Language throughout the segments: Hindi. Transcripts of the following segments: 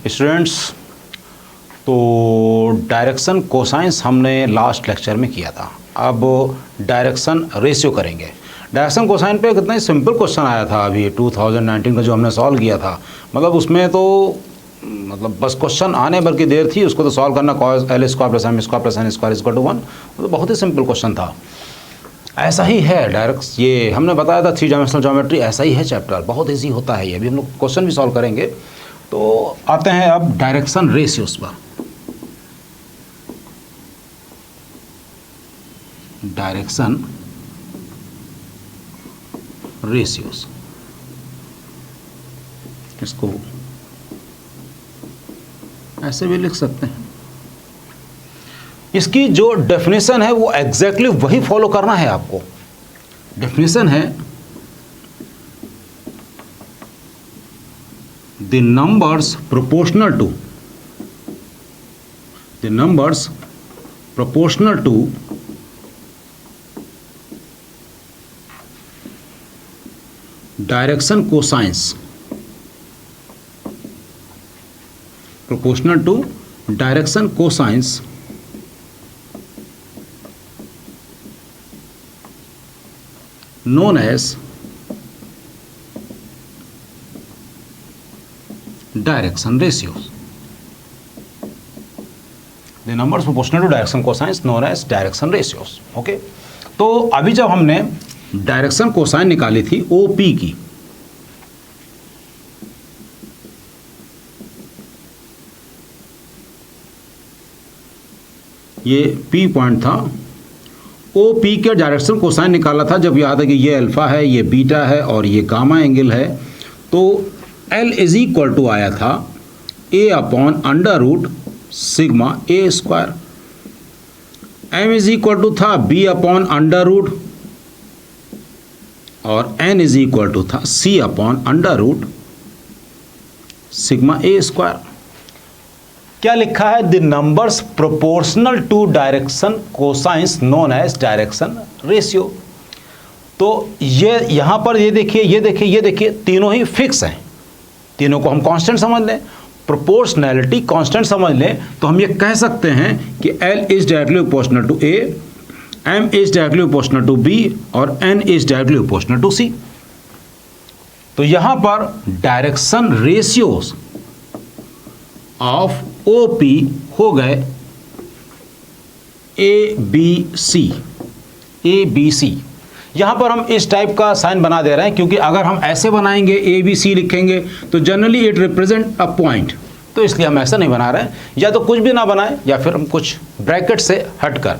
स्टूडेंट्स, तो डायरेक्शन कोसाइंस हमने लास्ट लेक्चर में किया था। अब डायरेक्शन रेशियो करेंगे। डायरेक्शन कोसाइन पे कितना ही सिंपल क्वेश्चन आया था अभी 2019 का जो हमने सॉल्व किया था। मतलब उसमें तो बस क्वेश्चन आने भर की देर थी, उसको तो सॉल्व करना cos l square plus m square plus n square equal to 1, तो बहुत ही सिंपल क्वेश्चन था। ऐसा ही है डायरेक्ट, ये हमने बताया था 3 डायमेंशनल ज्योमेट्री, ऐसा ही है चैप्टर, बहुत ईजी होता है ये। अभी हम लोग क्वेश्चन भी सॉल्व करेंगे। तो आते हैं अब डायरेक्शन रेशियोज पर। डायरेक्शन रेशियोज, इसको ऐसे भी लिख सकते हैं। इसकी जो डेफिनेशन है वो एग्जैक्टली वही फॉलो करना है आपको। डेफिनेशन है the numbers proportional to direction cosines known as direction ratios. The numbers proportional to direction cosines known as direction ratios. Okay, तो अभी जब हमने डायरेक्शन कोसाइन निकाली थी ओपी की, ये पी पॉइंट था, ओपी के डायरेक्शन कोसाइन निकाला था जब याद है कि ये अल्फा है, ये बीटा है और ये गामा एंगल है। तो L इज इक्वल टू आया था A upon under root sigma A square. M is equal to था B अपॉन अंडर रूट, और N इज इक्वल टू था C upon under root sigma A square. क्या लिखा है? The numbers proportional to direction cosines known as direction ratio. तो ये यहाँ पर ये देखिए तीनों ही फिक्स हैं, तीनों को हम कांस्टेंट समझ लें, प्रोपोर्शनैलिटी कांस्टेंट समझ लें, तो हम ये कह सकते हैं कि L is directly proportional to A, M is directly proportional to B और N is directly proportional to C। तो यहां पर डायरेक्शन रेशियोज ऑफ OP हो गए ABC। यहाँ पर हम इस टाइप का साइन बना दे रहे हैं क्योंकि अगर हम ऐसे बनाएंगे ABC लिखेंगे तो generally it represent a point, तो इसलिए हम ऐसा नहीं बना रहे हैं। या तो कुछ भी ना बनाएं या फिर हम कुछ ब्रैकेट से हटकर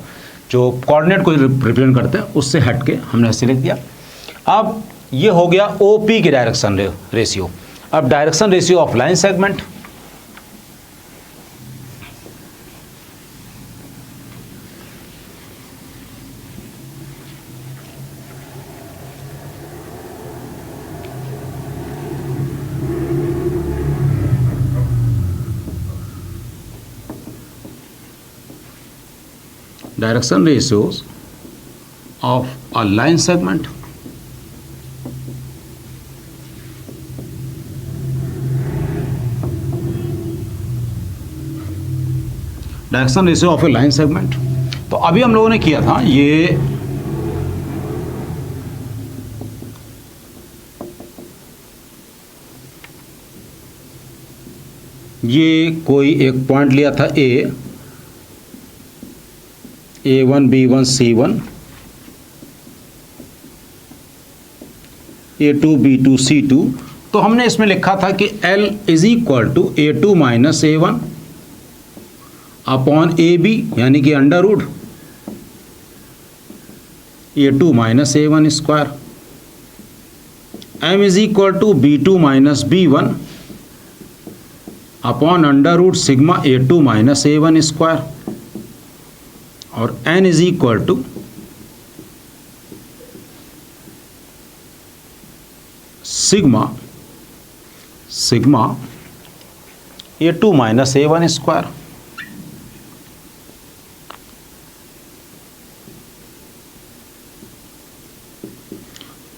जो कोऑर्डिनेट को रिप्रेजेंट करते हैं उससे हट के हमने ऐसे लिख दिया। अब ये हो गया OP की डायरेक्शन रेशियो। अब direction ratio of line segment, direction ratios of a line segment, direction ratio of A line segment. तो अभी हम लोगों ने किया था ये कोई एक पॉइंट लिया था A1 B1 C1, A2 B2 C2। तो हमने इसमें लिखा था कि L is equal to A2 minus A1 upon AB, यानी कि under root A2 minus A1 square. M is equal to B2 minus B1 upon under root sigma A2 minus A1 square, और N is equal to sigma A2 minus A1 square.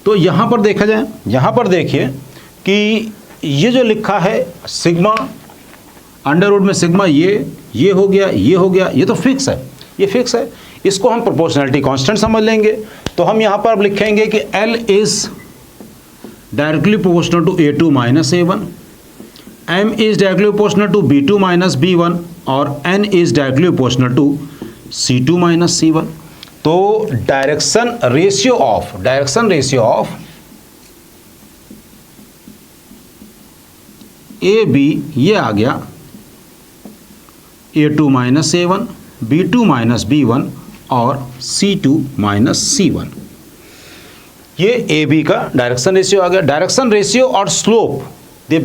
तो यहाँ पर देखा जाए, यहाँ पर देखिए कि ये जो लिखा है सिग्मा अंडर रूट में सिग्मा, ये हो गया, ये हो गया, ये तो फिक्स है, ये फिक्स है। इसको हम प्रोपोर्शनैलिटी कांस्टेंट समझ लेंगे। तो हम यहाँ पर अब लिखेंगे कि L is directly proportional to A2 minus A1, M is directly proportional to B2 minus B1 और N is directly proportional to C2 minus C1। तो डायरेक्शन रेशियो ऑफ AB ये आ गया A2 minus A1, B2 minus B1 और C2 माइनस C1। ये AB का डायरेक्शन रेशियो आ गया। डायरेक्शन रेशियो और स्लोप दे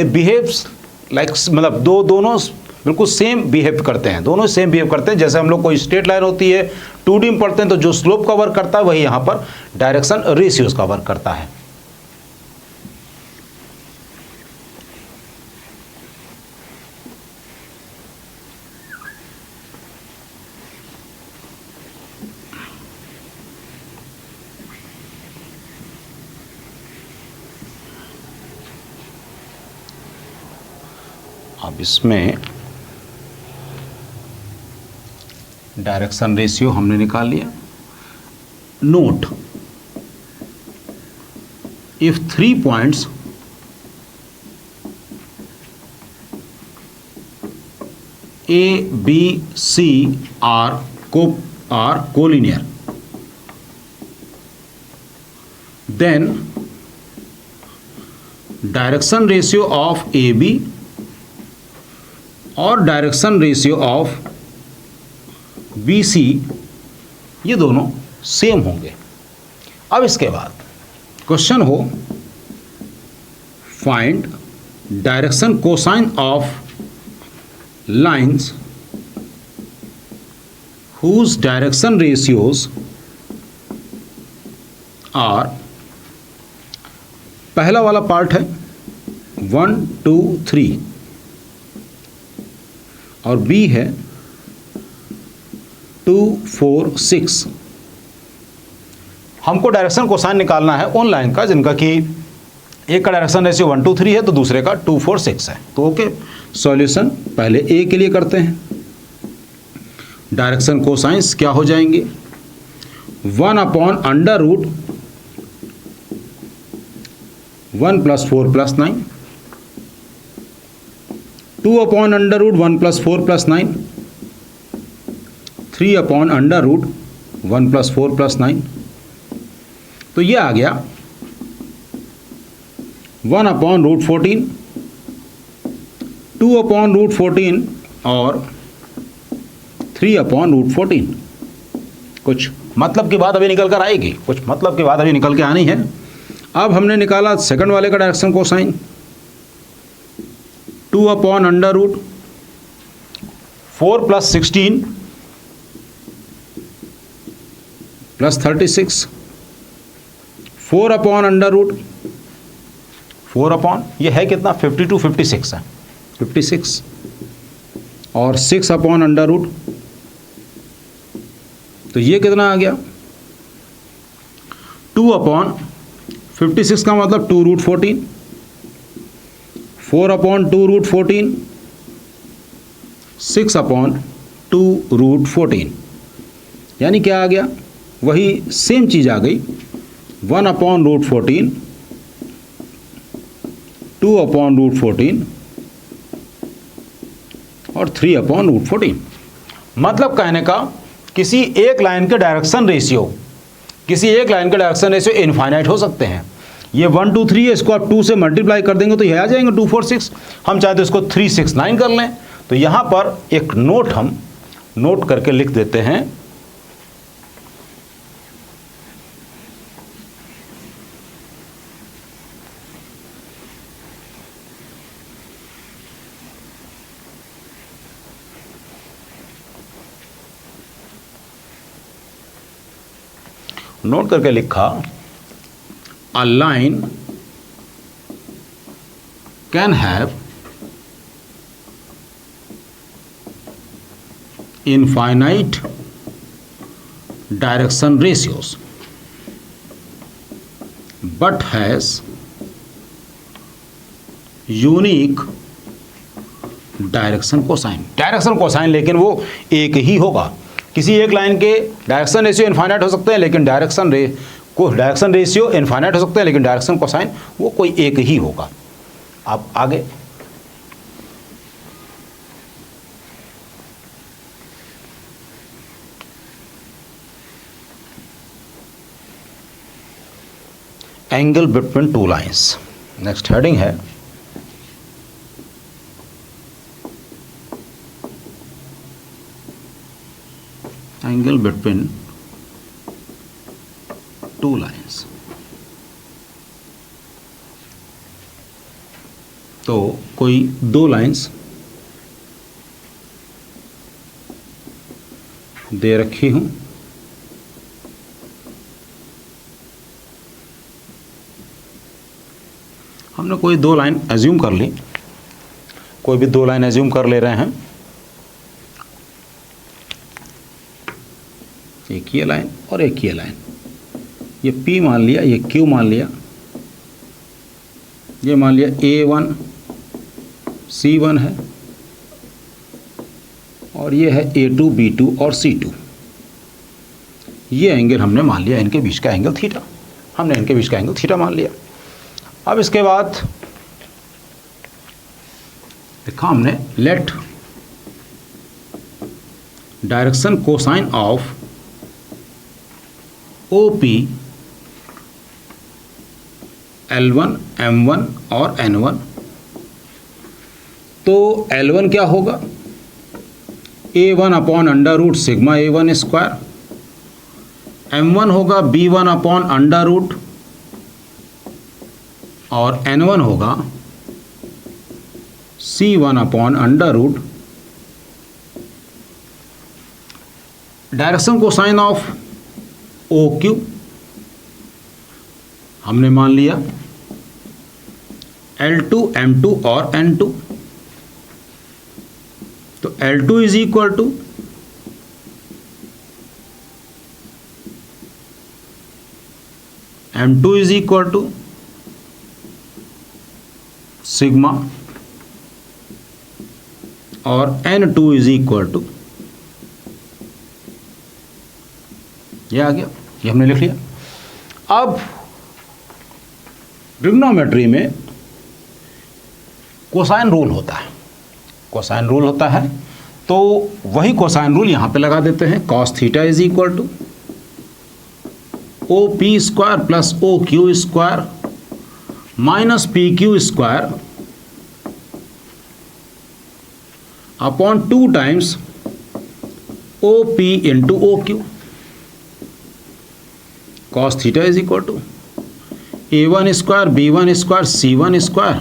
बिहेव्स लाइक, मतलब दोनों बिल्कुल सेम बिहेव करते हैं, दोनों सेम बिहेव करते हैं। जैसे हम लोग कोई स्ट्रेट लाइन होती है 2D में पढ़ते हैं तो जो स्लोप का वर्क करता है वही यहाँ पर डायरेक्शन रेशियोज का वर्क करता है। अब इसमें डायरेक्शन रेशियो हमने निकाल लिया। Note, if 3 points A, B, C are collinear, then direction ratio of AB और डायरेक्शन रेशियो ऑफ BC ये दोनों सेम होंगे। अब इसके बाद क्वेश्चन हो, find direction cosine of lines whose direction ratios are, पहला वाला पार्ट है 1, 2, 3 और B है 2, 4, 6। हमको डायरेक्शन कोसाइन निकालना है उन लाइन का जिनका कि एक का डायरेक्शन रेशियो 1, 2, 3 है तो दूसरे का 2, 4, 6 है। तो ओके, सॉल्यूशन पहले A के लिए करते हैं। डायरेक्शन कोसाइंस क्या हो जाएंगे, 1 upon under root 1 + 4 + 9, 2 upon under root 1 + 4 + 9, 3 upon under root 1 + 4 + 9। तो ये आ गया 1 अपॉन रूट 14, 2 अपॉन रूट 14 और 3 अपॉन रूट 14। कुछ मतलब की बात अभी निकल कर आएगी, कुछ मतलब की बात अभी निकल के आनी है। अब हमने निकाला सेकंड वाले का direction cosine, 2 upon under root 4 + 16 + 36, 4 upon under root 4 upon ये है कितना 52, 56 है, 56 और 6 अपॉन अंडर रूट, तो ये कितना आ गया 2 अपॉन 56 का मतलब 2 root 14, 4 upon 2 root 14, 6 upon 2 root 14, यानी क्या आ गया, वही सेम चीज़ आ गई, 1 अपॉन रूट 14, 2 अपॉन रूट 14 और 3 अपॉन रूट 14। मतलब कहने का किसी एक लाइन के डायरेक्शन रेशियो इनफाइनाइट हो सकते हैं। ये 1, 2, 3 है, इसको आप 2 से मल्टीप्लाई कर देंगे तो ये आ जाएंगे 2, 4, 6। हम चाहे तो इसको 3, 6, 9 कर लें। तो यहाँ पर एक नोट हम नोट करके लिख देते हैं, नोट करके लिखा, a line can have infinite direction ratios. But has unique direction cosine, लेकिन वो एक ही होगा। किसी एक लाइन के डायरेक्शन रेशियो इनफाइनाइट हो सकते हैं, लेकिन डायरेक्शन रेशियो इनफाइनाइट हो सकते हैं, लेकिन डायरेक्शन कोसाइन वो कोई एक ही होगा। अब आगे angle between two lines, next heading है एंगल बिटवीन टू लाइंस। तो कोई दो लाइंस दे रखी हूं, हमने कोई दो लाइन एज्यूम कर ली, कोई भी दो लाइन एज्यूम कर ले रहे हैं। एक ये लाइन और एक ये लाइन, ये P मान लिया, ये Q मान लिया, ये मान लिया A1 C1 है, और ये है A2 B2 और C2। ये एंगल हमने मान लिया इनके बीच का एंगल थीटा, हमने इनके बीच का एंगल थीटा मान लिया। अब इसके बाद देखा हमने let direction cosine of OP L1 M1 और N1। तो L1 क्या होगा, A1 upon under root sigma A1 square, M1 होगा B1 अपॉन अंडर रूट, और N1 होगा C1 upon under root direction cosine of OQ हमने मान लिया L2 M2 और N2। तो L2 is equal to M2 is equal to sigma, और N2 इज इक्वल टू, ये आ गया, ये हमने लिख लिया। अब ट्रिग्नोमेट्री में कोसाइन रूल होता है, कोसाइन रूल होता है, तो वही कोसाइन रूल यहां पे लगा देते हैं। Cos theta is equal to OP square plus OQ square minus PQ square upon 2 times OP into OQ। Cos theta is equal to A1 square B1 square C1 square,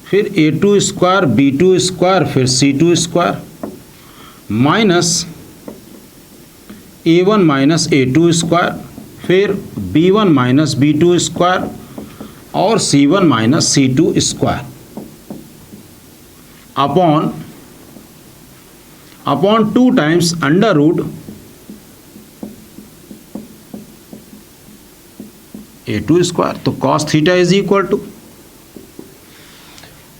फिर A2 स्क्वायर B2 स्क्वायर, फिर C2 square minus A1 minus A2 square, फिर B1 माइनस B2 स्क्वायर और C1 minus C2 square upon 2 times under root A2 square. तो cos theta is equal to,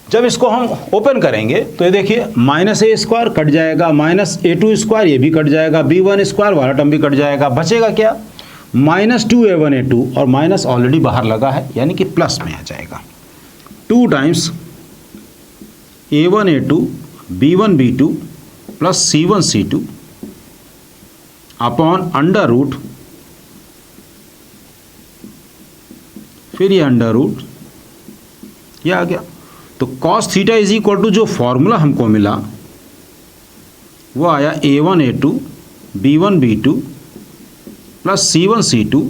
जब इसको हम ओपन करेंगे तो ये देखिए माइनस A स्क्वायर कट जाएगा, माइनस A2 स्क्वायर ये भी कट जाएगा, B1 स्क्वायर वाला टर्म भी कट जाएगा, बचेगा क्या, माइनस 2A1A2, और माइनस ऑलरेडी बाहर लगा है यानी कि प्लस में आ जाएगा। 2 times A1A2 B1B2 plus C1C2 upon under root, फिर ये अंडर रूट, ये आ गया। तो cos theta is equal to जो फॉर्मूला हमको मिला वो आया A1A2 B1B2 plus C1C2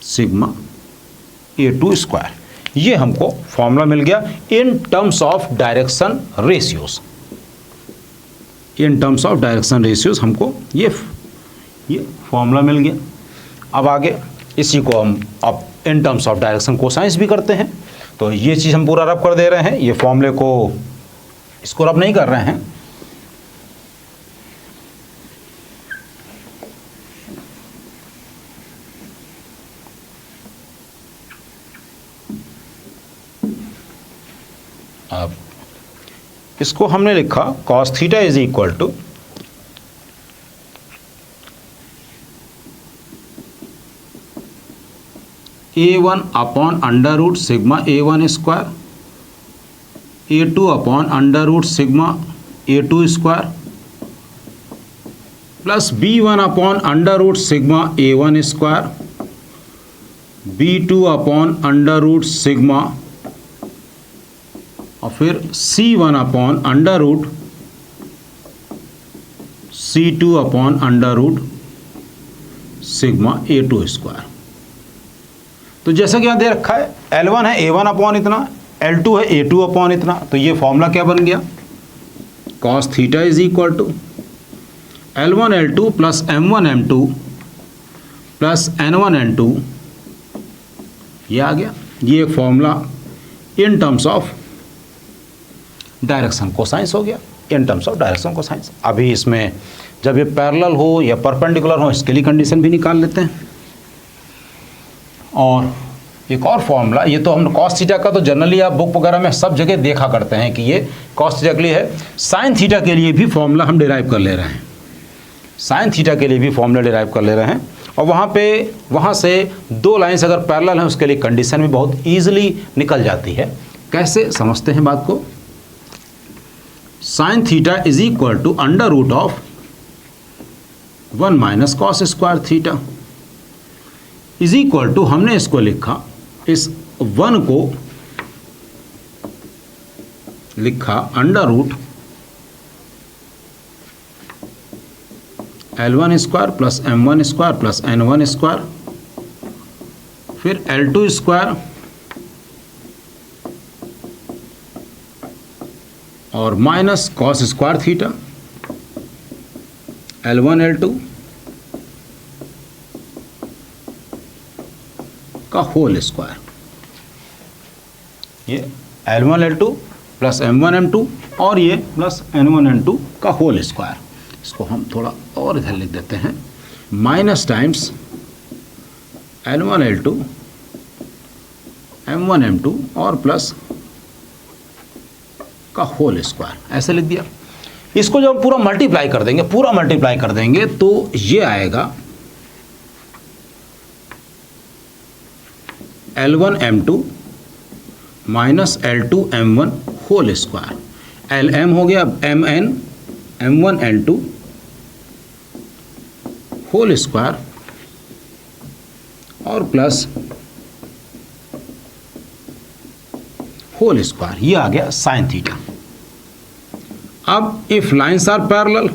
sigma A2 square. ये हमको फॉर्मूला मिल गया in terms of direction ratios. In terms of direction ratios हमको ये फॉर्मूला मिल गया। अब आगे इसी को हम अब इन टर्म्स ऑफ डायरेक्शन कोसाइंस भी करते हैं। तो ये चीज़ हम पूरा रब कर दे रहे हैं, ये फॉर्मूले को इसको रब नहीं कर रहे हैं। इसको हमने लिखा cos theta is equal to A1 upon under root sigma A1 square, A2 upon under root sigma A2 square, plus B1 upon under root sigma A1 square, B2 upon under root sigma, और फिर C1 upon under root C2 upon under root sigma A2 square. तो जैसा कि यहाँ दे रखा है L1 है A1 अपॉन इतना, L2 है A2 अपॉन इतना, तो ये फॉर्मूला क्या बन गया, cos theta is equal to L1 L2 plus M1 M2 plus N1 N2, ये आ गया। ये एक formula in terms of direction cosines हो गया, in terms of direction cosines. अभी इसमें जब ये पैरेलल हो या परपेंडिकुलर हो इसके लिए कंडीशन भी निकाल लेते हैं। और एक और फॉर्मूला, ये तो हम cos थीटा का तो जनरली आप बुक वगैरह में सब जगह देखा करते हैं कि ये cos थीटा के लिए है, साइन थीटा के लिए भी फॉर्मूला हम डिराइव कर ले रहे हैं, साइन थीटा के लिए भी फॉर्मूला डिराइव कर ले रहे हैं। और वहाँ से दो लाइन्स अगर पैरेलल हैं उसके लिए कंडीशन भी बहुत ईजिली निकल जाती है। कैसे समझते हैं बात को, sine theta is equal to under root of 1 minus cos square theta is equal to, हमने इसको लिखा, इस 1 को लिखा under root L1 square plus M1 square plus N1 square, फिर L2 स्क्वायर और minus cos square theta L1 L2 का होल स्क्वायर। ये L1 L2 plus M1 M2 और ये प्लस N1 N2 का होल स्क्वायर। इसको हम थोड़ा और इधर लिख देते हैं, minus times L1 L2 M1 M2 और प्लस का होल स्क्वायर, ऐसे लिख दिया। इसको जब पूरा मल्टीप्लाई कर देंगे तो ये आएगा L1 M2 minus L2 M1 whole square, LM हो गया MN M1 N2 whole square और प्लस होल स्क्वायर, ये आ गया साइन थीटा। अब if lines are parallel,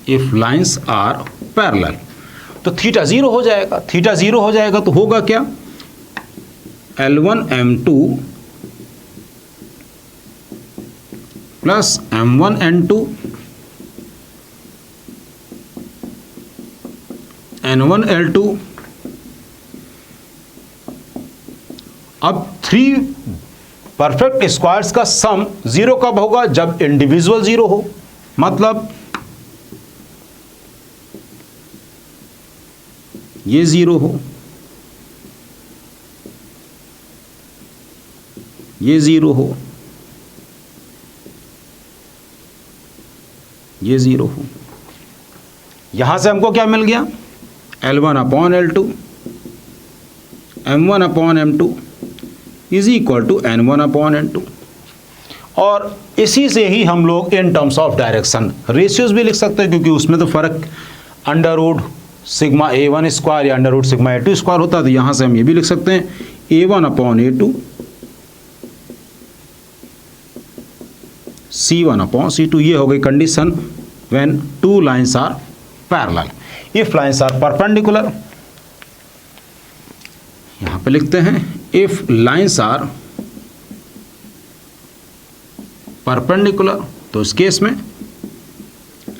if lines are parallel तो थीटा जीरो हो जाएगा, थीटा जीरो हो जाएगा तो होगा क्या, L1 M2 plus M1 N2 N1 L2। अब 3 परफेक्ट स्क्वायर्स का सम जीरो कब होगा, जब इंडिविजुअल जीरो हो, मतलब ये जीरो हो, ये जीरो हो, ये जीरो हो। यहां से हमको क्या मिल गया, L1 upon L2 M1 upon M2 is equal to N1 upon N2। और इसी से ही हम लोग in terms of direction ratios भी लिख सकते हैं, क्योंकि उसमें तो फर्क under root sigma A1 square या under root sigma A2 square होता है। तो यहाँ से हम ये भी लिख सकते हैं A1 upon A2 C1 upon C2। ये हो गई condition when two lines are parallel. If lines are perpendicular, यहाँ पे लिखते हैं इफ लाइन्स आर परपेंडिकुलर, तो इस केस में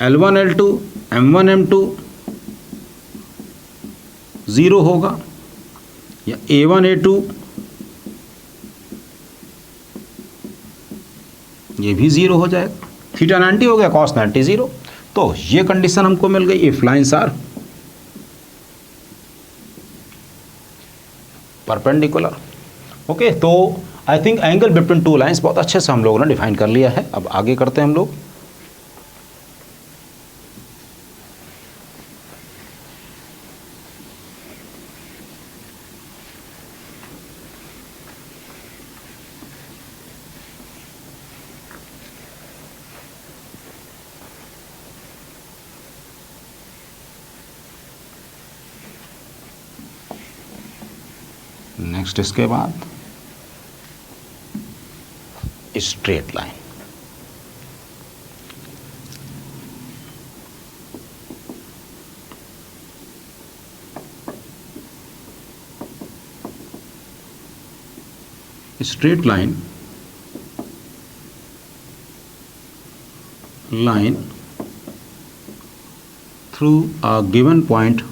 L1 L2 M1 M2 zero होगा, या A1 A2 ये भी जीरो हो जाएगा। थीटा 90 हो गया, कॉस 90 जीरो। तो ये कंडीशन हमको मिल गई if lines are perpendicular. Okay, तो I think angle between two lines बहुत अच्छे से हम लोगों ने डिफाइन कर लिया है। अब आगे करते हैं हम लोग। नेक्स्ट इसके बाद straight line. Straight line through a given point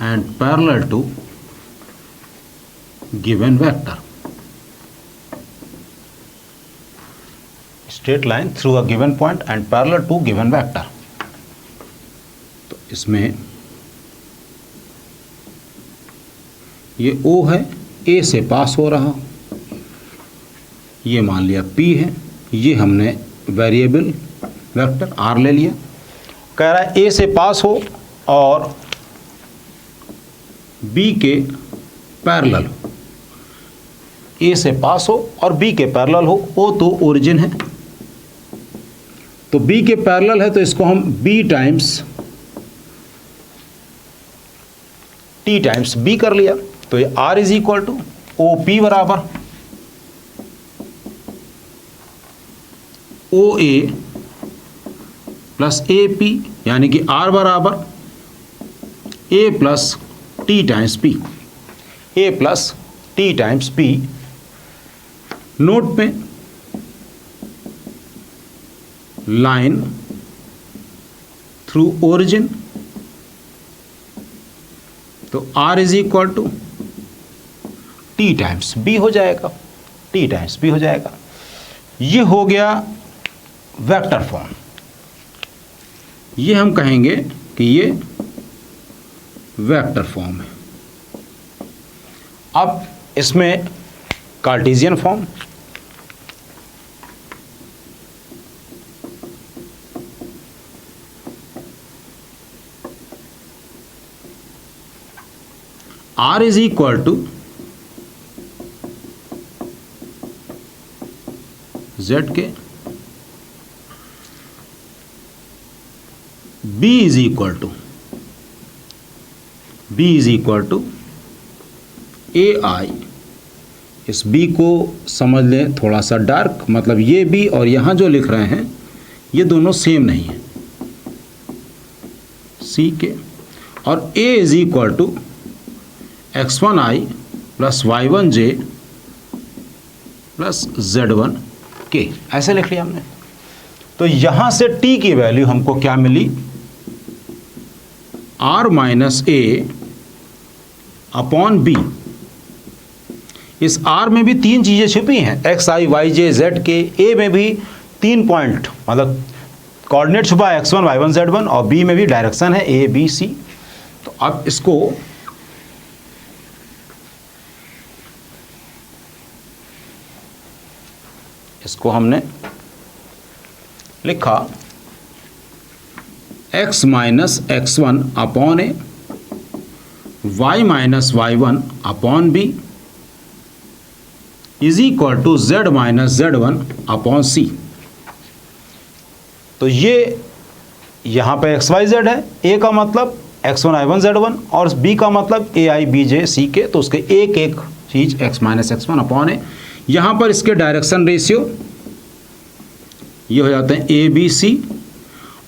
and parallel to given vector. Straight line through a given point and parallel to given vector. तो इसमें ये O है, A से पास हो रहा, ये मान लिया P है, ये हमने वेरिएबल वेक्टर R ले लिया। कह रहा है A से पास हो और B के पैरेलल हो। A से पास हो और B के पैरेलल हो। O तो ओरिजिन है, तो B के पैरेलल है तो इसको हम B times T times B कर लिया। तो ये R is equal to OP बराबर OA प्लस AP, यानी कि R बराबर A plus T times P, A plus T times P। Note पे लाइन थ्रू ओरिजिन, तो R is equal to T times B हो जाएगा, T टाइम्स B हो जाएगा। ये हो गया वेक्टर फॉर्म। ये हम कहेंगे कि ये वेक्टर फॉर्म है। अब इसमें Cartesian form, R is equal to Z के, B is equal to AI। इस B को समझ लें थोड़ा सा डार्क, मतलब ये B और यहाँ जो लिख रहे हैं ये दोनों सेम नहीं है, C के। और A is equal to X1I plus Y1J plus Z1K, ऐसे लिख लिया हमने। तो यहाँ से T की वैल्यू हमको क्या मिली, R minus A upon B। इस R में भी तीन चीज़ें छुपी हैं, XI YJ ZK। A में भी 3 पॉइंट मतलब कोऑर्डिनेट छुपा है, X1 Y1 Z1, और B में भी डायरेक्शन है A B C। तो अब इसको हमने लिखा x minus x1 upon A, y minus y1 upon B is equal to z minus z1 upon C। तो ये यहाँ पे एक्स वाई जेड है, A का मतलब x1 I1 Z1 और B का मतलब AI BJ CK। तो उसके एक एक चीज x minus x1 upon A। यहाँ पर इसके डायरेक्शन रेशियो ये हो जाते हैं ABC,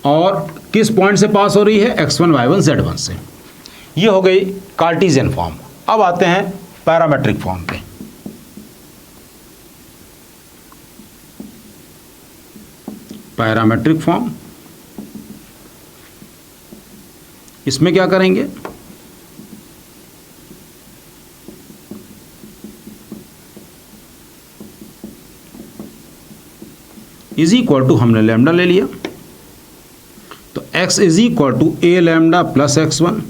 और किस पॉइंट से पास हो रही है, x1 Y1 Z1 से। ये हो गई कार्टेशियन फॉर्म। अब आते हैं पैरामेट्रिक फॉर्म पे। पैरामेट्रिक फॉर्म, इसमें क्या करेंगे, इज इक्वल टू हमने लैम्डा ले लिया, तो x is equal to a lambda plus x1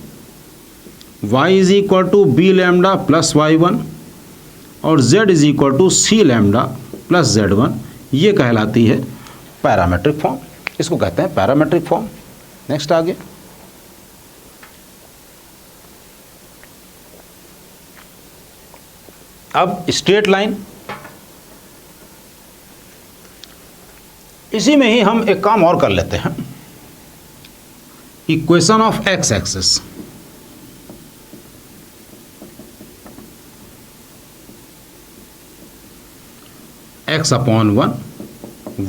y is equal to B lambda plus y1 और z is equal to C lambda plus z1, ये कहलाती है पैरामेट्रिक फॉर्म, इसको कहते हैं पैरामेट्रिक फॉर्म। नेक्स्ट आगे, अब स्ट्रेट लाइन, इसी में ही हम एक काम और कर लेते हैं, equation of x axis, x upon 1,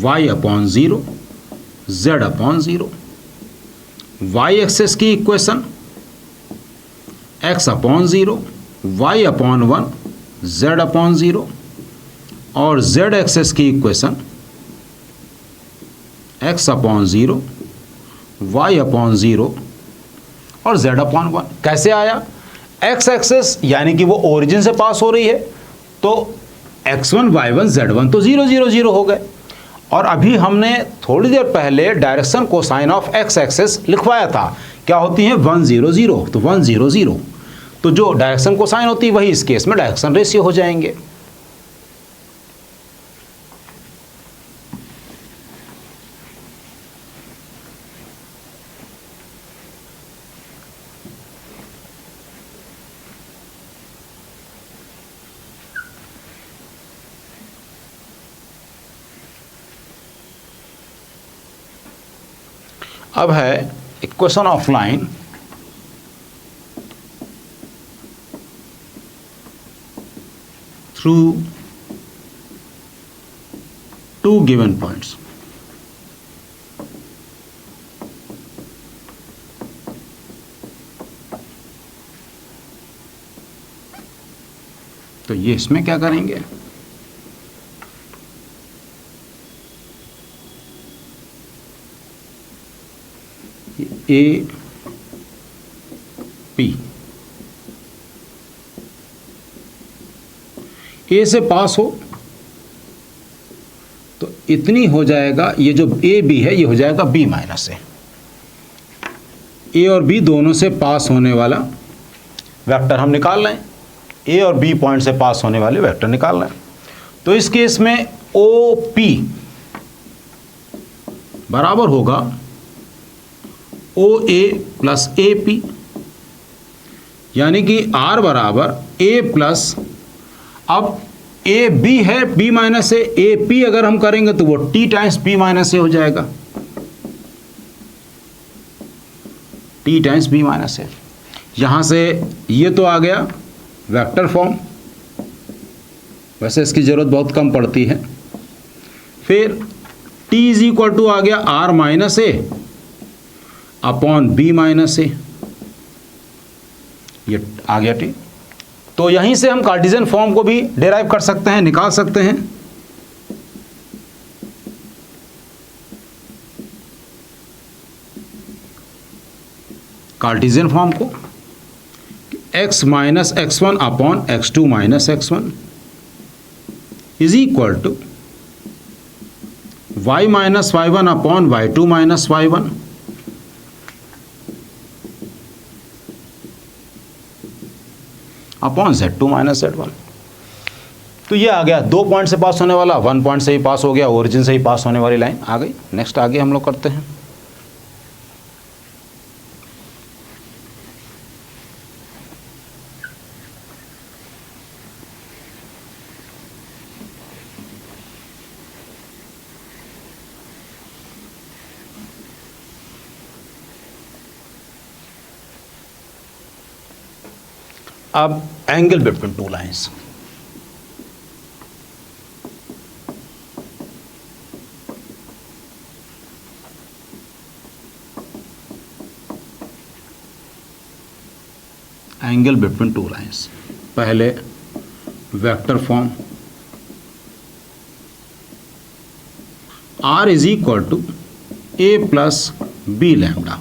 y upon 0, z upon 0। y axis की equation x upon 0, y upon 1, z upon 0 और z एक्सिस की equation x upon 0, y upon 0 और z अपॉन 1। कैसे आया? x एक्सिस यानी कि वो ओरिजिन से पास हो रही है, तो x1 y1 z1 तो 0 0 0 हो गए। और अभी हमने थोड़ी देर पहले direction cosine of x axis लिखवाया था, क्या होती है 1 0 0, तो 1 0 0, तो जो डायरेक्शन कोसाइन होती है वही इस केस में डायरेक्शन रेशियो हो जाएंगे। अब है equation of line, through two given points. तो ये इसमें क्या करेंगे, ए पी, ए से पास हो तो इतनी हो जाएगा, ये जो ए बी है ये हो जाएगा बी माइनस ए और बी दोनों से पास होने वाला वेक्टर हम निकाल रहे हैं, ए और बी पॉइंट से पास होने वाले वेक्टर निकाल रहे हैं। तो इस केस में ओ पी बराबर होगा ओ ए प्लस ए पी, यानी कि आर बराबर ए प्लस, अब ए बी है बी माइनस ए पी अगर हम करेंगे तो वो टी टाइम्स बी माइनस ए हो जाएगा, टी टाइम्स बी माइनस ए। यहाँ से ये तो आ गया वेक्टर फॉर्म, वैसे इसकी ज़रूरत बहुत कम पड़ती है। फिर टी इज इक्वल टू आ गया R minus A upon B minus A, ये आ गया टी। तो यहीं से हम कार्टेशियन फॉर्म को भी डिराइव कर सकते हैं, निकाल सकते हैं। कार्टेशियन फॉर्म को x minus x1 upon x2 minus x1 is equal to y minus y1 upon y2 minus y1 upon z2 minus z1। तो ये आ गया 2 पॉइंट से पास होने वाला, 1 पॉइंट से ही पास हो गया, ओरिजिन से ही पास होने वाली लाइन आ गई। नेक्स्ट आगे हम लोग करते हैं। अब angle between two lines, angle between two lines, पहले vector form R is equal to A plus B lambda,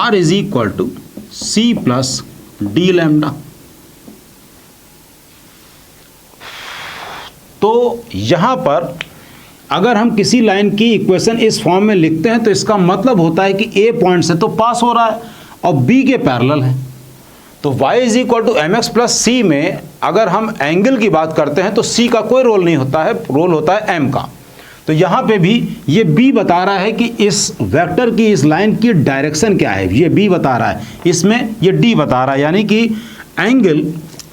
R is equal to C plus D lambda. तो यहां पर अगर हम किसी लाइन की इक्वेशन इस फॉर्म में लिखते हैं तो इसका मतलब होता है कि ए पॉइंट से तो पास हो रहा है और बी के पैरेलल है। तो y is equal to M X plus C में अगर हम एंगल की बात करते हैं तो c का कोई रोल नहीं होता है, रोल होता है m का। तो यहाँ पे भी ये b बता रहा है कि इस वेक्टर की, इस लाइन की डायरेक्शन क्या है, ये b बता रहा है, इसमें ये d बता रहा है, यानी कि एंगल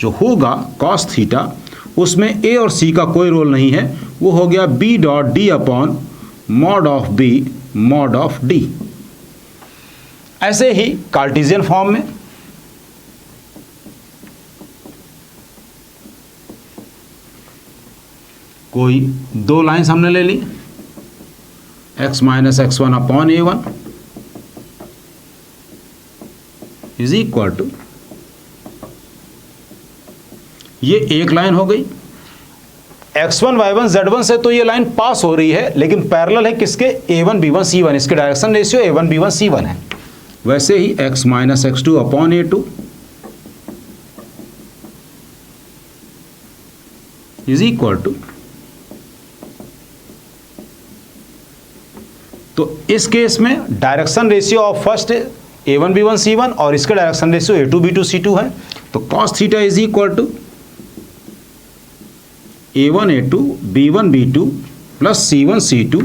जो होगा cos थीटा उसमें a और c का कोई रोल नहीं है, वो हो गया b dot D upon mod of b mod of d। ऐसे ही कार्टेशियन फॉर्म में कोई दो लाइंस हमने ले ली, x minus X one upon A one is equal to, ये एक लाइन हो गई, x1 y1 z1 से तो ये लाइन पास हो रही है, लेकिन पैरेलल है किसके, a1 b1 c1, इसके direction ratio a1 b1 c1 है। वैसे ही x minus X two upon a2 is equal to, तो इस केस में direction ratio of first a1 b1 c1 और इसके direction ratio a2 b2 c2 है। तो cos theta is equal to a1 a2 b1 b2 plus c1 c2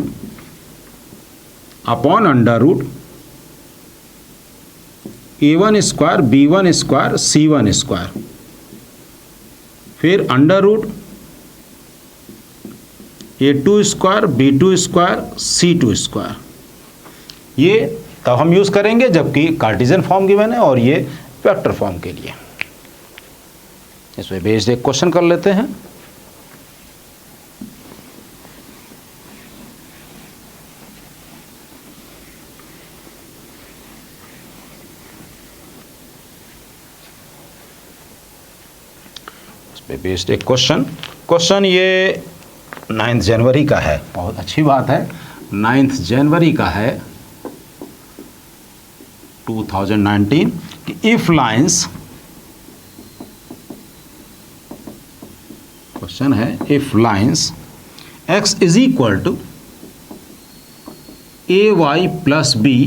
upon under root a1 square b1 square c1 square, फिर under root a2 square b2 square c2 square. ये तब हम यूज करेंगे जबकि कार्टेशियन फॉर्म गिवन है और ये वेक्टर फॉर्म के लिए। इसमें बेस्ड एक क्वेश्चन कर लेते हैं। बेस्ड एक क्वेश्चन ये 9 जनवरी का है, बहुत अच्छी बात है, 9 जनवरी का है 2019 कि इफ लाइंस, क्वेश्चन है if lines x is equal to A Y plus B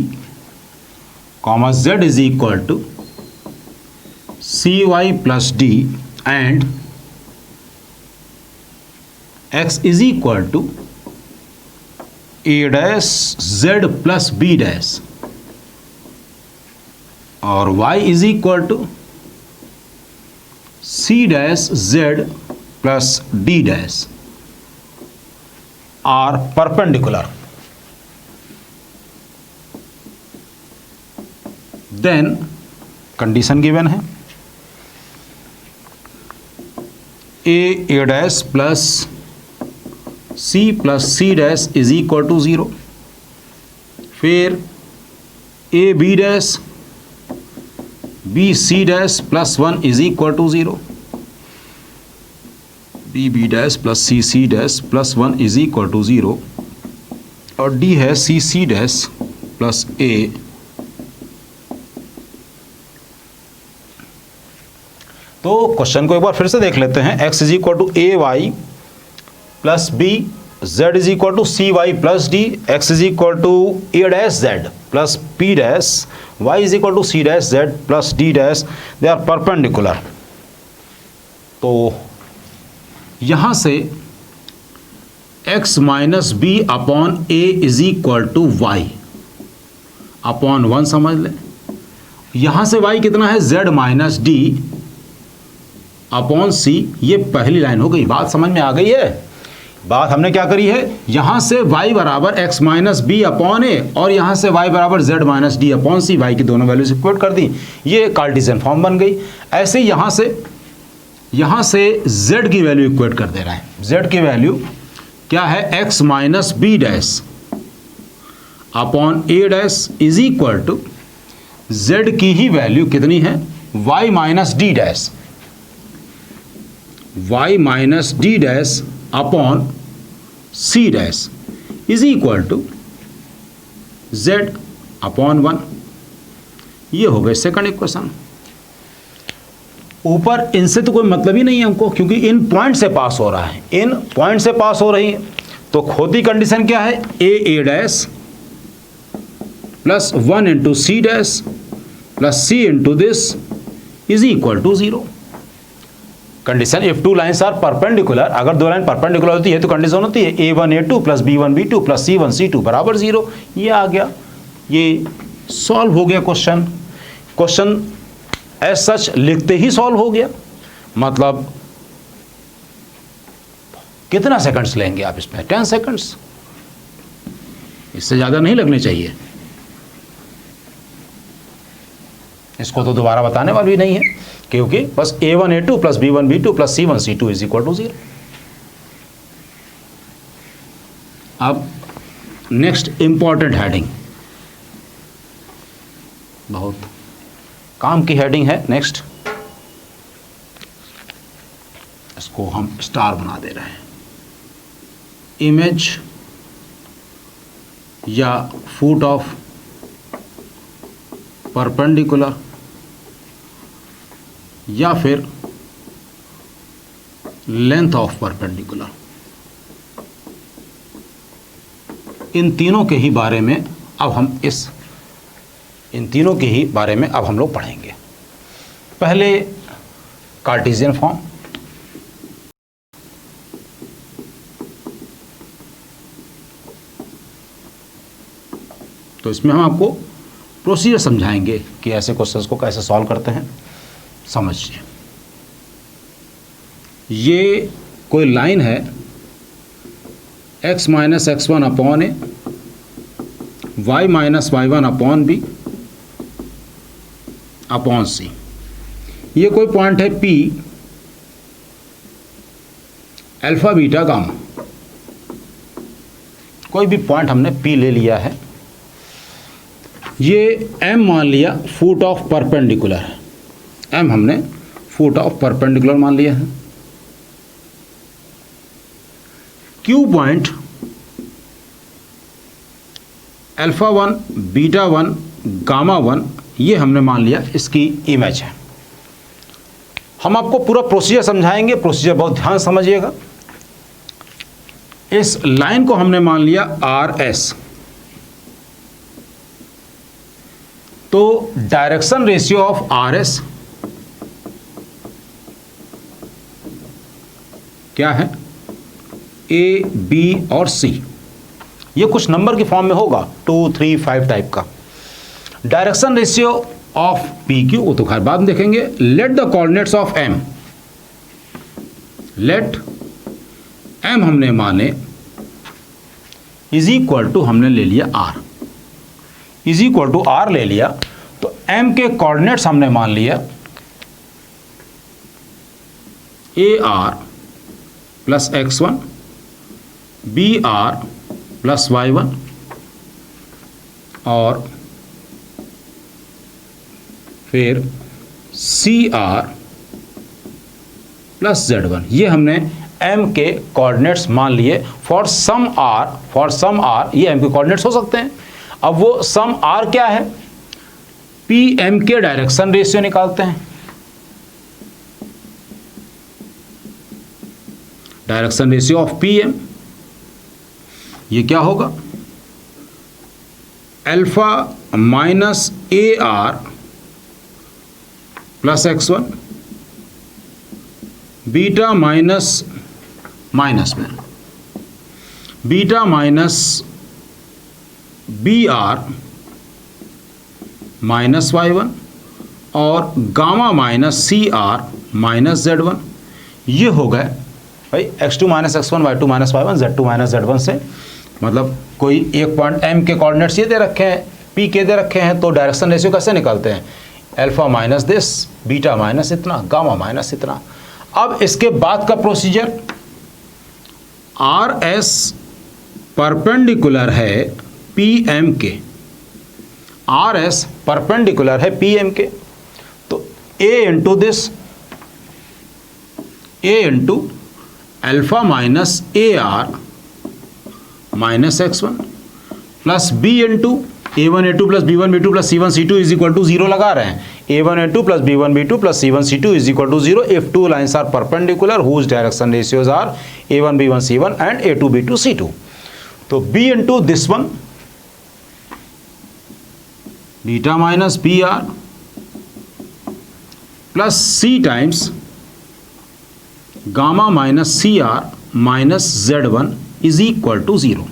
comma z is equal to C Y plus D and x is equal to a dash z plus b dash और y is equal to c dash z plus d dash are perpendicular, then condition given है a dash plus c dash is equal to 0, फिर a b dash b c dash plus 1 is equal to 0, b b dash plus c dash plus 1 is equal to 0 और d है c डैश प्लस a। तो क्वेश्चन को एक बार फिर से देख लेते हैं। x is equal to A Y plus b, z is equal to C Y plus d, x is equal to a dash z plus p dash, y is equal to c dash z plus d dash, they are perpendicular. तो यहाँ से x minus b upon a is equal to y upon 1 समझ लें। यहाँ से y कितना है, z माइनस डी अपॉन सी, ये पहली लाइन हो गई। बात समझ में आ गई है? बात हमने क्या करी है, यहाँ से y बराबर x माइनस बी अपॉन ए और यहाँ से y बराबर z माइनस डी अपॉन सी, y की दोनों वैल्यूज इक्वेट कर दी, ये कार्टेशियन फॉर्म बन गई। ऐसे यहाँ से z की वैल्यू इक्वेट कर दे रहा है। z की वैल्यू क्या है, x minus b dash upon a dash is equal to z की ही वैल्यू कितनी है, y minus d dash, y minus d dash upon c dash is equal to z upon 1। ये हो गए सेकंड इक्वेशन। ऊपर इनसे तो कोई मतलब ही नहीं है हमको, क्योंकि इन पॉइंट से पास हो रहा है, इन पॉइंट से पास हो रही है। तो खोती कंडीशन क्या है, A dash plus 1 into C dash plus C into this is equal to 0। Condition if two lines are perpendicular, अगर दो लाइन परपेंडिकुलर होती है तो कंडीशन होती है a1 a2 plus b1 b2 plus c1 c2 बराबर 0। ये आ गया, ये सॉल्व हो गया क्वेश्चन। क्वेश्चन एज सच लिखते ही सॉल्व हो गया। मतलब कितना सेकंड्स लेंगे आप इसमें? 10 सेकंड्स, इससे ज़्यादा नहीं लगने चाहिए। इसको तो दोबारा बताने वाली भी नहीं है, क्योंकि बस a1 a2 plus b1 b2 plus c1 c2 is equal to 0। अब नेक्स्ट इंपॉर्टेंट हेडिंग, बहुत काम की हेडिंग है नेक्स्ट, इसको हम स्टार बना दे रहे हैं। इमेज या फुट ऑफ परपेंडिकुलर या फिर लेंथ ऑफ परपेंडिकुलर, इन तीनों के ही बारे में अब हम लोग पढ़ेंगे। पहले कार्टेशियन फॉर्म, तो इसमें हम आपको प्रोसीजर समझाएंगे कि ऐसे क्वेश्चंस को कैसे सॉल्व करते हैं। समझिए, ये कोई लाइन है x minus x1 upon A, y minus y1 upon B upon सी। ये कोई पॉइंट है P, अल्फा बीटा गामा, कोई भी पॉइंट हमने P ले लिया है। ये M मान लिया फुट ऑफ परपेंडिकुलर है, M हमने फुट ऑफ परपेंडिकुलर मान लिया है। Q point alpha 1 beta 1 gamma 1 ये हमने मान लिया इसकी इमेज है। हम आपको पूरा प्रोसीजर समझाएंगे, प्रोसीजर बहुत ध्यान समझिएगा। इस लाइन को हमने मान लिया RS, तो डायरेक्शन रेशियो ऑफ RS क्या है? A, B और C। ये कुछ नंबर की फॉर्म में होगा, 2, 3, 5 टाइप का। डायरेक्शन रेशियो ऑफ PQ वो तो खैर बाद में देखेंगे। Let the coordinates of M, let M हमने माने इज इक्वल टू, हमने ले लिया R, is equal to R ले लिया, तो M के कोऑर्डिनेट्स हमने मान लिया AR plus x1 BR plus y1 और फिर CR प्लस z1। ये हमने M के कोऑर्डिनेट्स मान लिए। फॉर सम R ये M के कोऑर्डिनेट्स हो सकते हैं। अब वो सम R क्या है? PM के डायरेक्शन रेशियो निकालते हैं। डायरेक्शन रेशियो ऑफ PM ये क्या होगा? Alpha minus AR plus x1 beta minus में beta minus BR minus y1 और gamma minus CR minus z1। ये हो गए भाई x2 minus x1 y2 minus y1 z2 minus z1 से, मतलब कोई एक पॉइंट M के कोऑर्डिनेट्स ये दे रखे हैं, P के दे रखे हैं, तो डायरेक्शन रेशियो कैसे निकालते हैं? Alpha minus this, beta minus इतना, गामा माइनस इतना। अब इसके बाद का प्रोसीजर, RS परपेंडिकुलर है PM के, RS परपेंडिकुलर है PM के, तो A into this, A into alpha minus AR minus x1 plus B into A1 A2 plus B1 B2 plus C1 C2 is equal to 0 लगा रहे हैं। A1 A2 plus B1 B2 plus C1 C2 is equal to 0 if two lines are perpendicular whose direction ratios are A1 B1 C1 and A2 B2 C2। तो B into this one beta minus BR plus c times gamma minus c r minus Z1 is equal to 0।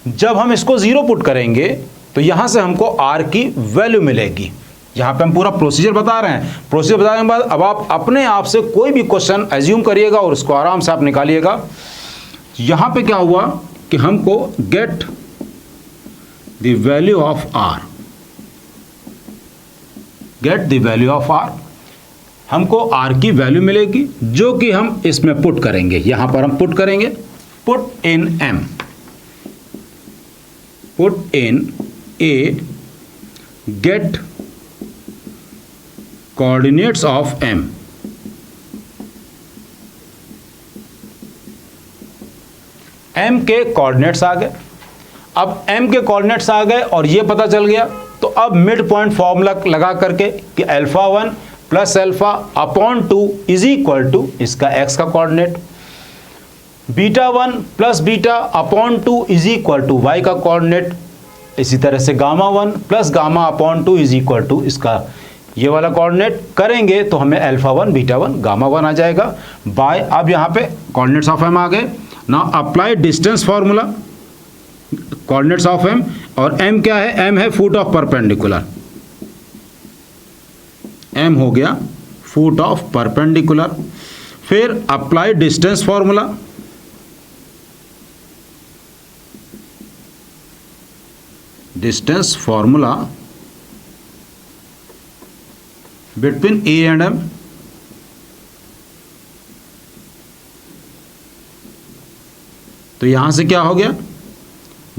जब हम इसको 0 पुट करेंगे तो यहां से हमको R की वैल्यू मिलेगी। यहां पे हम पूरा प्रोसीजर बता रहे हैं। प्रोसीजर बताने के बाद अब आप अपने आप से कोई भी क्वेश्चन एज्यूम करिएगा और उसको आराम से आप निकालिएगा। यहां पे क्या हुआ कि हमको get the value of R, get the value of R, हमको R की वैल्यू मिलेगी जो कि हम इसमें पुट करेंगे। यहां पर हम पुट करेंगे, put in M, put in A, get coordinates of M, M के कोऑर्डिनेट्स आ गए। अब M के कोऑर्डिनेट्स आ गए और ये पता चल गया तो अब मिड पॉइंट फॉर्मूला लगा करके कि alpha 1 plus alpha upon 2 is equal to इसका x का coordinate, beta 1 plus beta upon 2 is equal to y का कोऑर्डिनेट, इसी तरह से gamma 1 plus gamma upon 2 is equal to इसका ये वाला कोऑर्डिनेट करेंगे तो हमें अल्फा 1 बीटा 1 गामा 1 आ जाएगा बाय। अब यहाँ पे कोऑर्डिनेट्स ऑफ m आ गए। Now apply distance formula, coordinates of m, और m क्या है, m है फुट ऑफ परपेंडिकुलर, m हो गया फुट ऑफ परपेंडिकुलर। फिर apply distance formula, distance formula between A and M, तो यहां से क्या हो गया,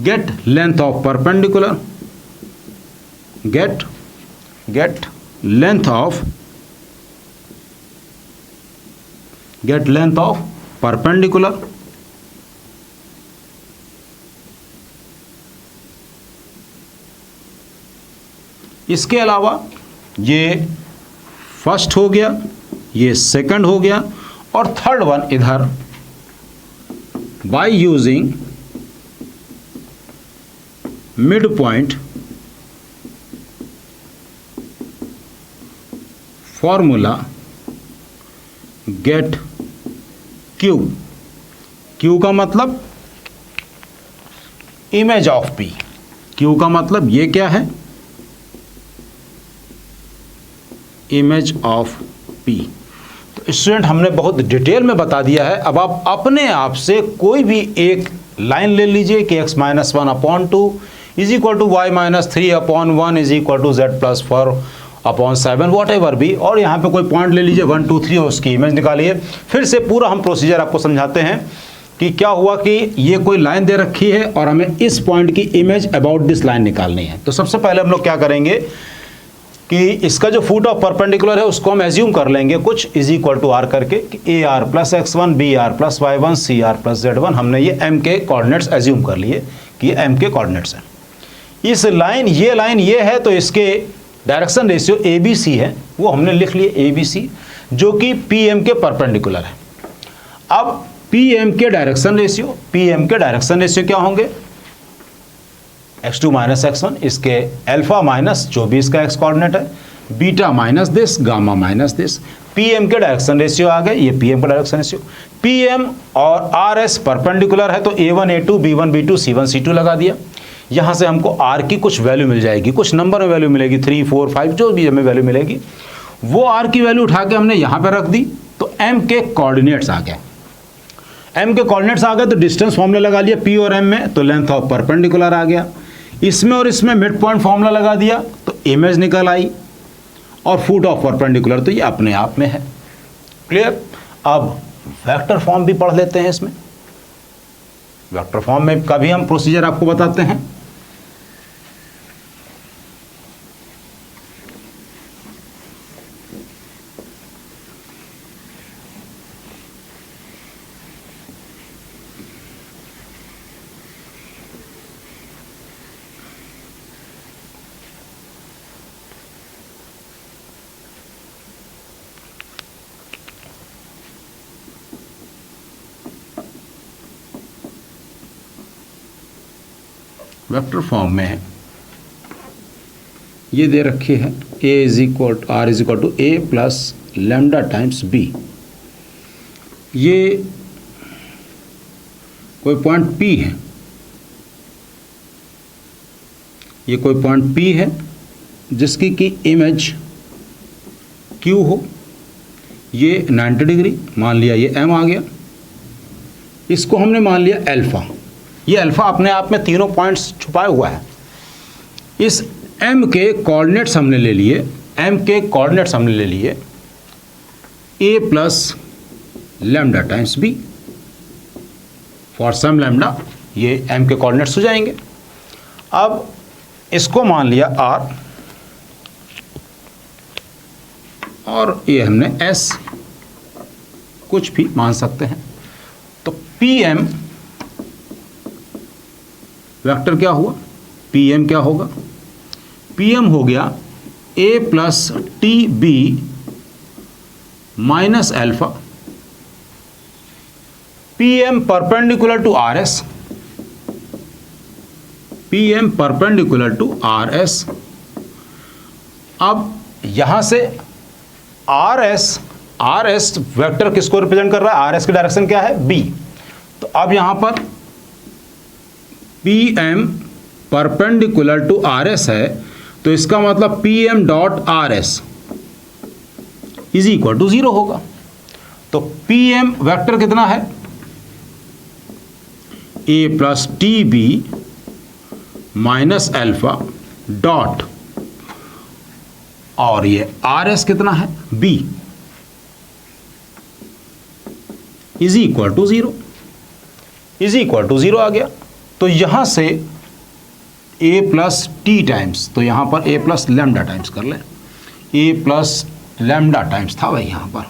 get length of perpendicular, get length of perpendicular. इसके अलावा ये फर्स्ट हो गया, ये सेकंड हो गया, और थर्ड वन इधर by using mid point formula get Q, Q का मतलब इमेज ऑफ P, Q का मतलब ये क्या है, इमेज ऑफ P। तो स्टूडेंट हमने बहुत डिटेल में बता दिया है। अब आप अपने आप से कोई भी एक लाइन ले लीजिए कि x minus 1 upon 2 is equal to y minus 3 upon 1 is equal to z plus 4 upon 7, whatever भी, और यहाँ पे कोई पॉइंट ले लीजिए 1 2 3 और उसकी इमेज निकालिए। फिर से पूरा हम प्रोसीजर आपको समझाते हैं कि क्या हुआ कि ये कोई लाइन दे रखी है और हमें इस पॉइंट की इमेज अबाउट दिस लाइन निकालनी है। तो सबसे पहले हम लोग क्या करेंगे कि इसका जो फुट ऑफ परपेंडिकुलर है उसको हम एज्यूम कर लेंगे कुछ इज इक्वल टू आर करके कि a r plus x1 b r plus y1 c r plus z1। हमने ये m के कोऑर्डिनेट्स एज्यूम कर लिए कि ये m के कोऑर्डिनेट्स हैं। इस लाइन ये है तो इसके डायरेक्शन रेशियो ABC है, वो हमने लिख लिए ABC, जो कि PM के परपेंडिकुलर है। अब PM के डायरेक्शन रेशियो क्या होंगे, x2 माइनस x1, इसके अल्फा माइनस जो भी इसका x कोऑर्डिनेट है, beta minus this, gamma minus this. PM के डायरेक्शन रेशियो आ गए, ये PM का डायरेक्शन रेशियो। PM और RS परपेंडिकुलर है तो A1 A2 B1 B2 C1 C2 लगा दिया। यहाँ से हमको R की कुछ वैल्यू मिल जाएगी, कुछ नंबर में वैल्यू मिलेगी, 3 4 5 जो भी हमें वैल्यू मिलेगी, वो R की वैल्यू उठा के हमने यहाँ पर रख दी। तो M के कोऑर्डिनेट्स आ गए, तो डिस्टेंस फॉर्मूला लगा लिया P और M में, तो लेंथ ऑफ परपेंडिकुलर आ गया। इसमें और इसमें मिड पॉइंट फॉर्मूला लगा दिया तो इमेज निकल आई, और फुट ऑफ परपेंडिकुलर तो ये अपने आप में है। क्लियर। अब वेक्टर फॉर्म भी पढ़ लेते हैं। इसमें वेक्टर फॉर्म में का भी हम प्रोसीजर आपको बताते हैं। वेक्टर फॉर्म में ये दे रखी है a is equal R is equal to A plus lambda times B. ये कोई पॉइंट P है, ये कोई पॉइंट P है जिसकी कि इमेज Q हो, ये 90 डिग्री मान लिया, ये M आ गया, इसको हमने मान लिया अल्फ़ा। ये अल्फ़ा अपने आप में तीनों पॉइंट्स छुपाए हुआ है। इस M के कोऑर्डिनेट्स हमने ले लिए, M के कोऑर्डिनेट्स हमने ले लिए a plus lambda times b for some lambda, ये M के कोऑर्डिनेट्स हो जाएंगे। अब इसको मान लिया R और ये हमने S, कुछ भी मान सकते हैं। तो PM वेक्टर क्या हुआ, PM क्या होगा, PM हो गया a plus t b minus alpha, PM perpendicular to RS, PM perpendicular to RS। अब यहां से RS वेक्टर किसको रिप्रेजेंट कर रहा है, RS की डायरेक्शन क्या है B। तो अब यहां पर PM परपेंडिकुलर टू RS है, तो इसका मतलब PM dot RS is equal to 0 होगा। तो PM वेक्टर कितना है, a plus t b minus alpha dot, और ये RS कितना है B is equal to 0, is equal to 0 आ गया। तो यहां से a प्लस टी टाइम्स, तो यहां पर a प्लस लैम्डा टाइम्स कर लें, a प्लस लैम्डा टाइम्स था भाई, यहां पर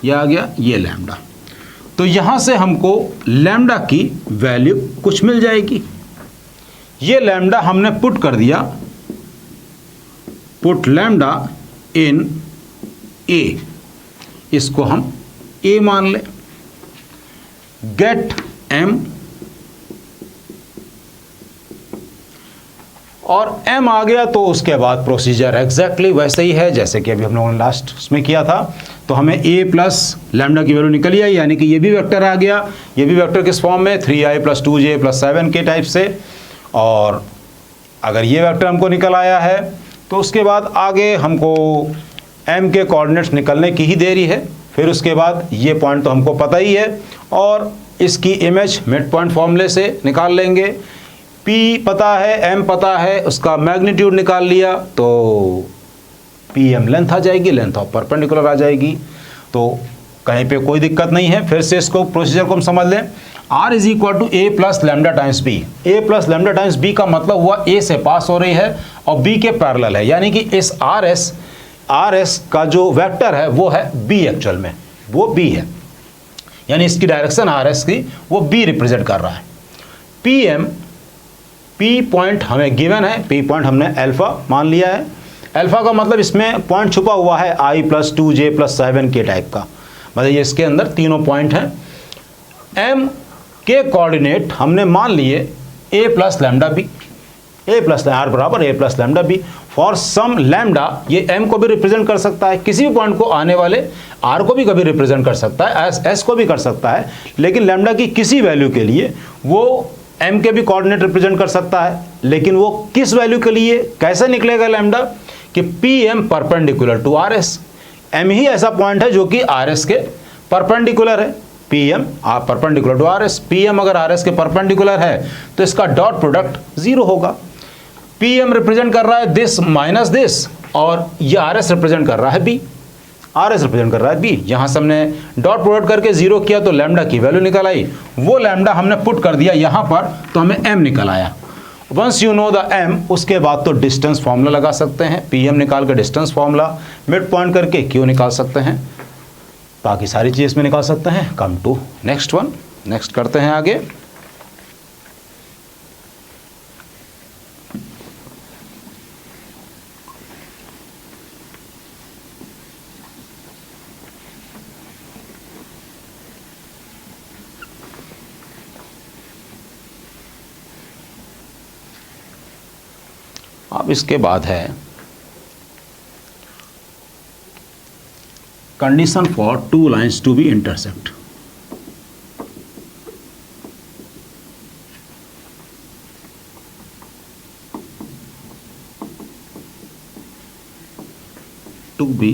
यह आ गया ये लैम्डा। तो यहां से हमको लैम्डा की वैल्यू कुछ मिल जाएगी। ये लैम्डा हमने पुट कर दिया, पुट लैम्डा इन a, इसको हम a मान लें, गेट m, और m आ गया तो उसके बाद प्रोसीजर एग्जैक्टली वैसे ही है जैसे कि अभी हम लोगों ने लास्ट उसमें किया था। तो हमें a प्लस लैम्डा की वैल्यू निकल आई, यानी कि ये भी वेक्टर आ गया, ये भी वेक्टर किस फॉर्म में 3i प्लस 2j प्लस 7 के टाइप से। और अगर ये वेक्टर हमको निकल आया है तो उसके बाद आगे हमको m के कोऑर्डिनेट्स निकलने की ही देरी है। फिर उसके बाद ये पॉइंट तो हमको पता ही है और इसकी इमेज मिड पॉइंट फॉर्मूले से निकाल लेंगे। P पता है, M पता है, उसका मैग्नीट्यूड निकाल लिया तो PM लेंथ आ जाएगी, लेंथ ऑफ परपेंडिकुलर आ जाएगी। तो कहीं पे कोई दिक्कत नहीं है। फिर से इसको प्रोसीजर को हम समझ लें, R is equal to a plus lambda times b. a plus lambda times b का मतलब हुआ a से पास हो रही है और b के पैरेलल है, यानी कि इस RS का जो वेक्टर है वो है b, एक्चुअल में वो b है, यानी इसकी डायरेक्शन RS की वो b रिप्रेजेंट कर रहा है। P पॉइंट हमें गिवन है, P पॉइंट हमने अल्फा मान लिया है। अल्फा का मतलब इसमें पॉइंट छुपा हुआ है i प्लस 2j प्लस 7 के टाइप का, मतलब ये इसके अंदर तीनों पॉइंट हैं। M के कोऑर्डिनेट हमने मान लिए a plus lambda b, a plus r बराबर a plus lambda b for some lambda. ये m को भी रिप्रेजेंट कर सकता है, किसी भी पॉइंट को आने वाले r को भी कभी रिप्रेजेंट कर सकता है, s को भी कर सकता है, लेकिन लैम्डा की किसी वैल्यू के लिए वो m के भी कोऑर्डिनेट रिप्रेजेंट कर सकता है। लेकिन वो किस वैल्यू के लिए कैसे निकलेगा लैम्डा, कि PM perpendicular to RS। m ही ऐसा पॉइंट है जो कि RS के परपेंडिकुलर है, PM perpendicular to RS। PM अगर RS के परपेंडिकुलर है तो इसका डॉट प्रोडक्ट 0 होगा। PM रिप्रेजेंट कर रहा है दिस माइनस दिस, और ये RS रिप्रेजेंट कर रहा है B, RS रिप्रेजेंट कर रहा है B। यहाँ से हमने डॉट प्रोडक्ट करके 0 किया तो लैम्डा की वैल्यू निकल आई, वो लैम्डा हमने पुट कर दिया यहाँ पर तो हमें M निकल आया। Once you know the M, उसके बाद तो डिस्टेंस फार्मूला लगा सकते हैं, PM निकाल के डिस्टेंस फार्मूला, मिड पॉइंट करके Q निकाल सकते हैं, बाकी सारी चीज़ इसमें निकाल सकते हैं। Come to next one, next करते हैं आगे। अब इसके बाद है condition for two lines to be intersect. To be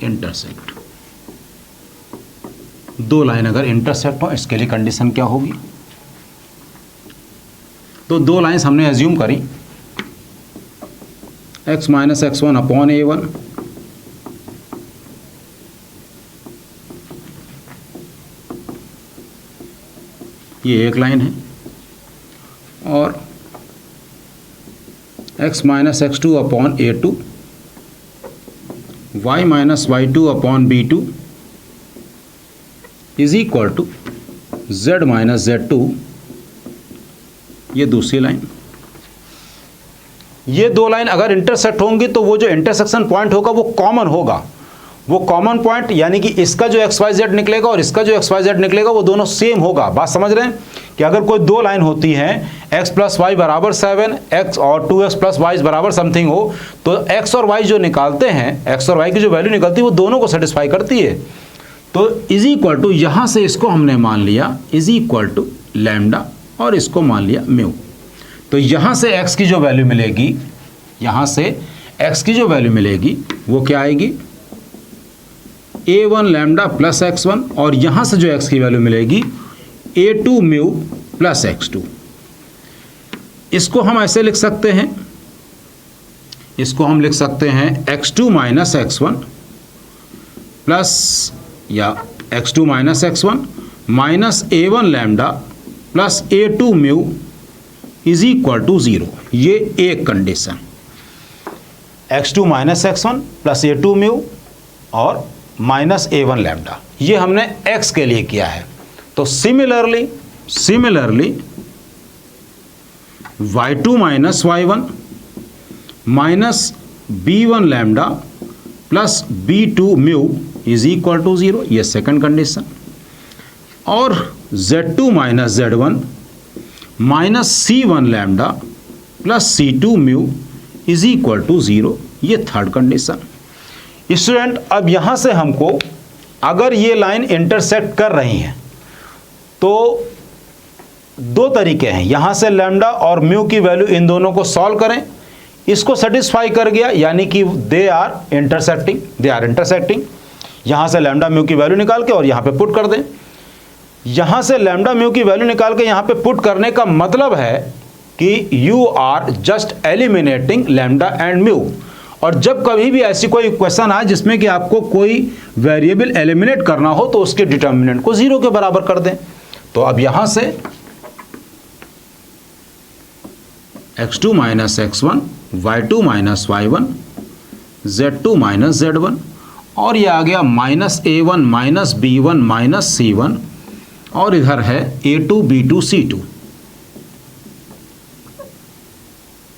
intersect, दो लाइन अगर इंटरसेक्ट हो, इसके लिए कंडीशन क्या होगी? तो दो लाइंस हमने एज्यूम करी, x minus x1 upon a1 ये एक लाइन है, और x minus x2 upon a2, y minus y2 upon b2 is equal to z minus z2, ये दूसरी लाइन। ये दो लाइन अगर इंटरसेक्ट होंगी तो वो जो इंटरसेक्शन पॉइंट होगा वो कॉमन होगा, वो कॉमन पॉइंट यानी कि इसका जो एक्स वाई जेड निकलेगा और इसका जो एक्स वाई जेड निकलेगा वो दोनों सेम होगा। बात समझ रहे हैं कि अगर कोई दो लाइन होती है x प्लस वाई बराबर 7, x और 2x प्लस वाई बराबर समथिंग हो, तो x और y जो निकालते हैं, x और y की जो वैल्यू निकलती है वो दोनों को सेटिस्फाई करती है। तो इज इक्वल टू, यहाँ से इसको हमने मान लिया इज इक्वल टू लैम्डा और इसको मान लिया म्यू। तो यहाँ से x की जो वैल्यू मिलेगी, यहाँ से x की जो वैल्यू मिलेगी वो क्या आएगी? a1 लैम्डा प्लस x1, और यहाँ से जो x की वैल्यू मिलेगी a2 म्यू प्लस x2। इसको हम ऐसे लिख सकते हैं, इसको हम लिख सकते हैं x2 माइनस x1 प्लस या x2 minus x1 minus a1 lambda plus a2 mu is equal to 0। ये एक condition, x2 minus x1 plus a2 mu और माइनस a1 लैम्डा, ये हमने x के लिए किया है। तो similarly y2 minus y1 minus b1 lambda plus b2 mu is equal to 0, ये सेकंड कंडीशन। और z2 minus z1 minus c1 lambda plus c2 mu is equal to 0, ये थर्ड कंडीशन। स्टूडेंट, अब यहाँ से हमको अगर ये लाइन इंटरसेक्ट कर रही हैं तो दो तरीके हैं, यहाँ से लैम्डा और म्यू की वैल्यू इन दोनों को सॉल्व करें, इसको सेटिस्फाई कर गया यानी कि दे आर इंटरसेक्टिंग। यहाँ से लैम्डा म्यू की वैल्यू निकाल के और यहाँ पे पुट कर दें। यहाँ से लैम्डा म्यू की वैल्यू निकाल के यहाँ पे पुट करने का मतलब है कि you are just eliminating lambda and mu. और जब कभी भी ऐसी कोई क्वेश्चन आए जिसमें कि आपको कोई वेरिएबल एलिमिनेट करना हो तो उसके डिटर्मिनेंट को 0 के बराबर कर दें। तो अब यहाँ से x2 minus x1, y2 minus y1, z2 minus z1, और ये आ गया minus a1 minus b1 minus c1, और इधर है a2 b2 c2।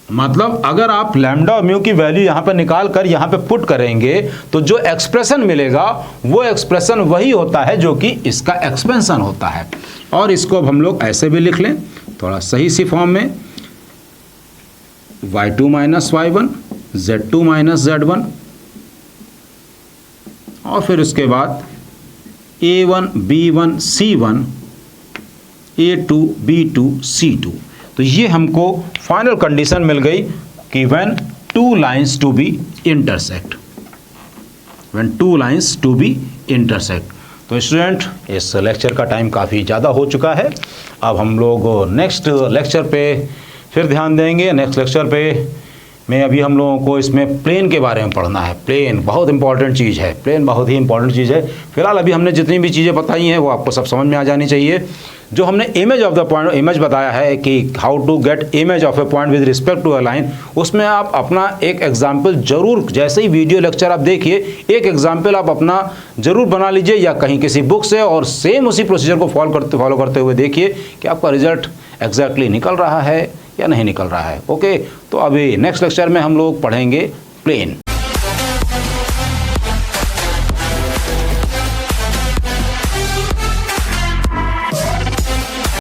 मतलब अगर आप लैम्डा और म्यू की वैल्यू यहाँ पे निकाल कर यहाँ पे पुट करेंगे तो जो एक्सप्रेशन मिलेगा वो एक्सप्रेशन वही होता है जो कि इसका एक्सपेंशन होता है। और इसको अब हम लोग ऐसे भी लिख लें थोड़ा सही सी फॉर्म में, y2 minus y1, z2 minus z1, और फिर उसके बाद a1 b1 c1, a2 b2 c2। तो ये हमको फाइनल कंडीशन मिल गई कि when two lines to be intersect, तो स्टूडेंट, इस लेक्चर का टाइम काफ़ी ज़्यादा हो चुका है। अब हम लोग नेक्स्ट लेक्चर पे फिर ध्यान देंगे। नेक्स्ट लेक्चर पे में अभी हम लोगों को इसमें प्लेन के बारे में पढ़ना है। प्लेन बहुत इंपॉर्टेंट चीज़ है, प्लेन बहुत ही इंपॉर्टेंट चीज़ है। फिलहाल अभी हमने जितनी भी चीज़ें बताई हैं वो आपको सब समझ में आ जानी चाहिए। जो हमने image of the point image बताया है कि how to get image of a point with respect to a line, उसमें आप अपना एक एग्जाम्पल जरूर, जैसे ही वीडियो लेक्चर आप देखिए एक एग्जाम्पल आप अपना जरूर बना लीजिए या कहीं किसी बुक से, और सेम उसी प्रोसीजर को फॉलो करते हुए देखिए कि आपका रिजल्ट एग्जैक्टली निकल रहा है या नहीं निकल रहा है। ओके, तो अभी नेक्स्ट लेक्चर में हम लोग पढ़ेंगे प्लेन।